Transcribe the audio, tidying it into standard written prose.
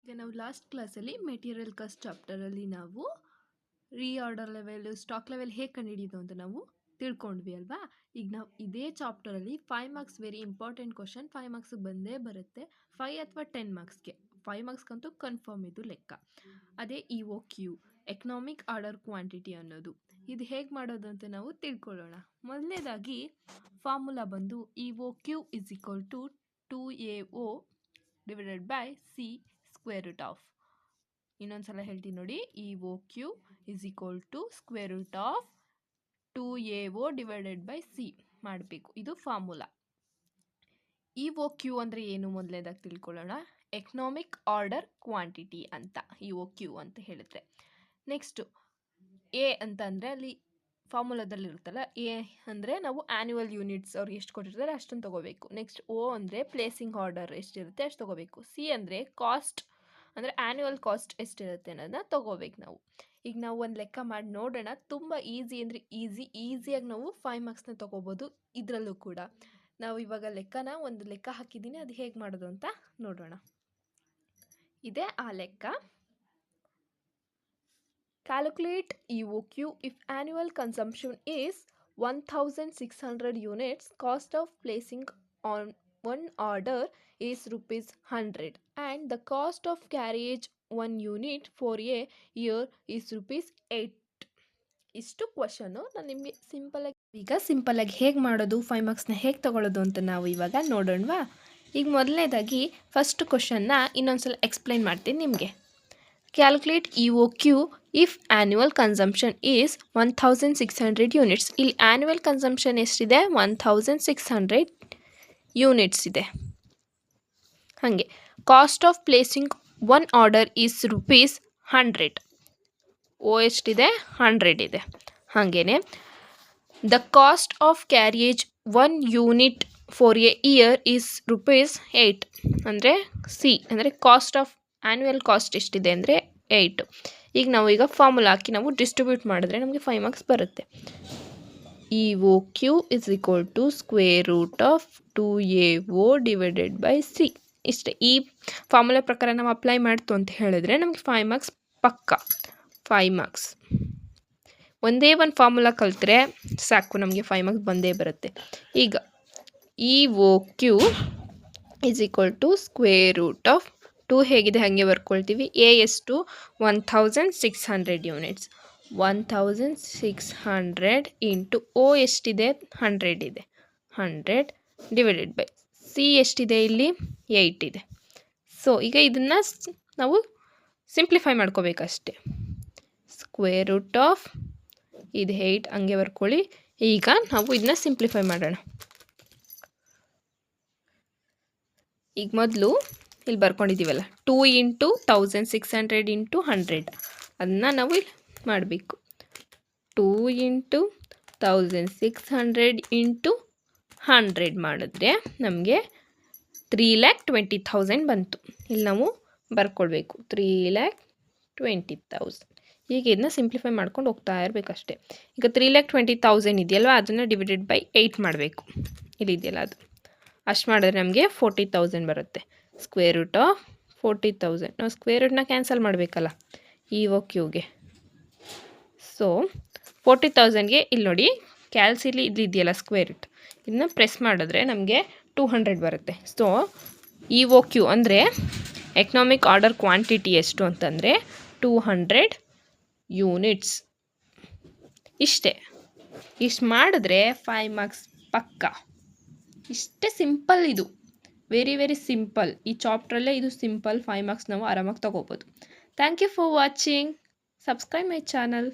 ಈಗ ನಾವು ಲಾಸ್ಟ್ ಕ್ಲಾಸಲ್ಲಿ ಮೆಟೀರಿಯಲ್ ಕಾಸ್ಟ್ ಚಾಪ್ಟರಲ್ಲಿ ನಾವು ರೀಆರ್ಡರ್ ಲೆವೆಲ್ ಸ್ಟಾಕ್ ಲೆವೆಲ್ ಹೇಗೆ ಕಂಡುಹಿಡಿಯೋದು ಅಂತ ನಾವು ತಿಳ್ಕೊಂಡ್ವಿ ಅಲ್ವಾ. ಈಗ ನಾವು ಇದೇ ಚಾಪ್ಟರಲ್ಲಿ 5 marks very important question 5 marks ಬಂದೇ ಬರುತ್ತೆ. 5 ಅಥವಾ 10 ಮಾರ್ಕ್ಸ್ಗೆ 5 ಮಾರ್ಕ್ಸ್ಗಂತೂ ಕನ್ಫರ್ಮ್ ಇದು ಲೆಕ್ಕ. ಅದೇ EOQ ಎಕನಾಮಿಕ್ ಆರ್ಡರ್ ಕ್ವಾಂಟಿಟಿ ಅನ್ನೋದು ಇದು ಹೇಗೆ ಮಾಡೋದು ಅಂತ ನಾವು ತಿಳ್ಕೊಳ್ಳೋಣ. ಮೊದಲನೇದಾಗಿ ಫಾರ್ಮುಲಾ ಬಂದು EOQ is equal to 2AO divided by C square root of. ಇನ್ನೊಂದ್ಸಲ ಹೇಳ್ತೀನಿ ನೋಡಿ, EOQ is equal to square root of 2AO divided by C ಮಾಡಬೇಕು. ಇದು ಫಾರ್ಮುಲಾ. EOQ ಅಂದರೆ ಏನು ಮೊದಲನೇದಾಗಿ ತಿಳ್ಕೊಳ್ಳೋಣ. ಎಕನಾಮಿಕ್ ಆರ್ಡರ್ ಕ್ವಾಂಟಿಟಿ ಅಂತ EOQ ಅಂತ ಹೇಳಿದ್ರೆ. ನೆಕ್ಸ್ಟು ಎ ಅಂತ ಅಂದರೆ ಅಲ್ಲಿ ಫಾರ್ಮುಲಾದಲ್ಲಿ ಇರುತ್ತಲ್ಲ, ಎ ಅಂದರೆ ನಾವು ಆ್ಯನ್ಯುವಲ್ ಯೂನಿಟ್ಸ್ ಅವ್ರಿಗೆ ಎಷ್ಟು ಕೊಟ್ಟಿರ್ತಾರೆ ಅಷ್ಟನ್ನು ತೊಗೋಬೇಕು. ನೆಕ್ಸ್ಟ್ O ಅಂದರೆ ಪ್ಲೇಸಿಂಗ್ ಆರ್ಡರ್ ಎಷ್ಟಿರುತ್ತೆ ಅಷ್ಟು ತೊಗೋಬೇಕು. C ಅಂದರೆ ಕಾಸ್ಟ್ ಅಂದರೆ ಆ್ಯನ್ಯುವಲ್ ಕಾಸ್ಟ್ ಎಷ್ಟಿರುತ್ತೆ ಅನ್ನೋದನ್ನ ತೊಗೋಬೇಕು ನಾವು. ಈಗ ನಾವು ಒಂದು ಲೆಕ್ಕ ಮಾಡಿ ನೋಡೋಣ. ತುಂಬ ಈಸಿ ಅಂದರೆ ಈಸಿಯಾಗಿ ನಾವು 5 ಮಾರ್ಕ್ಸ್ನ ತೊಗೋಬೋದು. ಇದರಲ್ಲೂ ಕೂಡ ನಾವು ಇವಾಗ ಒಂದು ಲೆಕ್ಕ ಹಾಕಿದ್ದೀನಿ, ಅದು ಹೇಗೆ ಮಾಡೋದು ಅಂತ ನೋಡೋಣ. ಇದೇ ಆ ಲೆಕ್ಕ. Calculate EOQ if annual consumption is 1600 units. Cost of placing on one order is rupees 100 and the cost of carriage 1 unit for a year is rupees 8. ಇಷ್ಟು ಕ್ವಶನು ನಾನು ನಿಮಗೆ ಸಿಂಪಲಾಗಿ ಹೇಗೆ ಮಾಡೋದು 5 ಮಾರ್ಕ್ಸ್ನ ಹೇಗೆ ತಗೊಳ್ಳೋದು ಅಂತ ನಾವು ಇವಾಗ ನೋಡೋಣವಾ. ಈಗ ಮೊದಲನೇದಾಗಿ ಫಸ್ಟ್ ಕ್ವಶನ್ನ ಇನ್ನೊಂದ್ಸಲ ಎಕ್ಸ್ಪ್ಲೈನ್ ಮಾಡ್ತೀನಿ ನಿಮಗೆ. Calculate EOQ if annual consumption is 1600 units. ಇಲ್ಲಿ ಆ್ಯನ್ಯುವಲ್ ಕನ್ಸಂಪ್ಷನ್ ಎಷ್ಟಿದೆ? 1600 ಯೂನಿಟ್ಸ್ ಇದೆ. ಹಾಗೆ cost of placing one order is rupees 100. O ಎಷ್ಟಿದೆ? 100 ಇದೆ. ಹಾಗೆಯೇ the cost of carriage 1 unit for A year is rupees 8. ಅಂದರೆ C ಅಂದರೆ ಕಾಸ್ಟ್ ಆಫ್ ಆ್ಯನ್ಯುವಲ್ ಕಾಸ್ಟ್ ಎಷ್ಟಿದೆ ಅಂದರೆ 8. ಈಗ ಫಾರ್ಮುಲಾ ಹಾಕಿ ನಾವು ಡಿಸ್ಟ್ರಿಬ್ಯೂಟ್ ಮಾಡಿದ್ರೆ ನಮಗೆ 5 ಮಾರ್ಕ್ಸ್ ಬರುತ್ತೆ. EOQ is equal to square root of 2AO divided by C. ಇಷ್ಟೇ. ಈ ಫಾರ್ಮುಲಾ ಪ್ರಕಾರ ನಾವು ಅಪ್ಲೈ ಮಾಡ್ತು ಅಂತ ಹೇಳಿದ್ರೆ ನಮಗೆ 5 ಮಾರ್ಕ್ಸ್ ಪಕ್ಕ. 5 ಮಾರ್ಕ್ಸ್ ಒಂದೇ ಒಂದು ಫಾರ್ಮುಲಾ ಕಲಿತ್ರೆ ಸಾಕು, ನಮಗೆ 5 ಮಾರ್ಕ್ಸ್ ಬಂದೇ ಬರುತ್ತೆ. ಈಗ EOQ is equal to square root of 2 ಹೇಗಿದೆ ಹಾಗೆ ಬರ್ಕೊಳ್ತೀವಿ. ಎ ಎಷ್ಟು? 1600 ಯೂನಿಟ್ಸ್. 1600 ಇಂಟು O ಎಷ್ಟಿದೆ? 100 ಇದೆ. 100 ಡಿವೈಡೆಡ್ ಬೈ C ಎಷ್ಟಿದೆ? ಇಲ್ಲಿ 8 ಇದೆ. ಸೊ ಈಗ ಇದನ್ನು ನಾವು ಸಿಂಪ್ಲಿಫೈ ಮಾಡ್ಕೋಬೇಕಷ್ಟೆ. ಸ್ಕ್ವೇರ್ ರೂಟ್ ಆಫ್ ಇದು 8 ಹಂಗೆ ಬರ್ಕೊಳ್ಳಿ. ಈಗ ನಾವು ಇದನ್ನ ಸಿಂಪ್ಲಿಫೈ ಮಾಡೋಣ. ಈಗ ಮೊದಲು ಇಲ್ಲಿ ಬರ್ಕೊಂಡಿದ್ದೀವಲ್ಲ 2 ಇಂಟು 1600 ಇಂಟು 100 ಅದನ್ನು ನಾವು ಇಲ್ಲಿ ಮಾಡಬೇಕು. 2 ಇಂಟು 1600 ಇಂಟು 100 ಮಾಡಿದ್ರೆ ನಮಗೆ 3,20,000 ಬಂತು. ಇಲ್ಲಿ ನಾವು ಬರ್ಕೊಳ್ಬೇಕು 3,20,000. ಈಗ ಇದನ್ನ ಸಿಂಪ್ಲಿಫೈ ಮಾಡ್ಕೊಂಡು ಹೋಗ್ತಾ ಇರಬೇಕಷ್ಟೆ. ಈಗ 3,20,000 ಇದೆಯಲ್ವ, ಅದನ್ನು ಡಿವೈಡೆಡ್ ಬೈ 8 ಮಾಡಬೇಕು. ಇಲ್ಲಿದೆಯಲ್ಲ ಅದು ಅಷ್ಟು ಮಾಡಿದ್ರೆ ನಮಗೆ 40,000 ಬರುತ್ತೆ. Square root of 40,000. ನಾವು ಸ್ಕ್ವೇರ್ ರೂಟ್ನ ಕ್ಯಾನ್ಸಲ್ ಮಾಡಬೇಕಲ್ಲ EOQಗೆ. ಸೊ 40,000ಗೆ ಇಲ್ಲಿ ನೋಡಿ ಕ್ಯಾಲ್ಸಿಲಿ ಇದೆಯಲ್ಲ ಸ್ಕ್ವೇರ್ ರೂಟ್, ಇದನ್ನ ಪ್ರೆಸ್ ಮಾಡಿದ್ರೆ ನಮಗೆ 200 ಬರುತ್ತೆ. ಸೊ EOQ ಅಂದರೆ ಎಕನಾಮಿಕ್ ಆರ್ಡರ್ ಕ್ವಾಂಟಿಟಿ ಎಷ್ಟು ಅಂತಂದರೆ 200 ಯೂನಿಟ್ಸ್. ಇಷ್ಟೇ. ಇಷ್ಟು ಮಾಡಿದ್ರೆ 5 ಮಾರ್ಕ್ಸ್ ಪಕ್ಕ. ಇಷ್ಟೇ ಸಿಂಪಲ್. ಇದು ವೆರಿ ಸಿಂಪಲ್. ಈ ಚಾಪ್ಟ್ರಲ್ಲೇ ಇದು ಸಿಂಪಲ್. 5 ಮಾರ್ಕ್ಸ್ ನಾವು ಆರಾಮಾಗಿ ತಗೋಬೋದು. Thank you for watching. Subscribe my channel.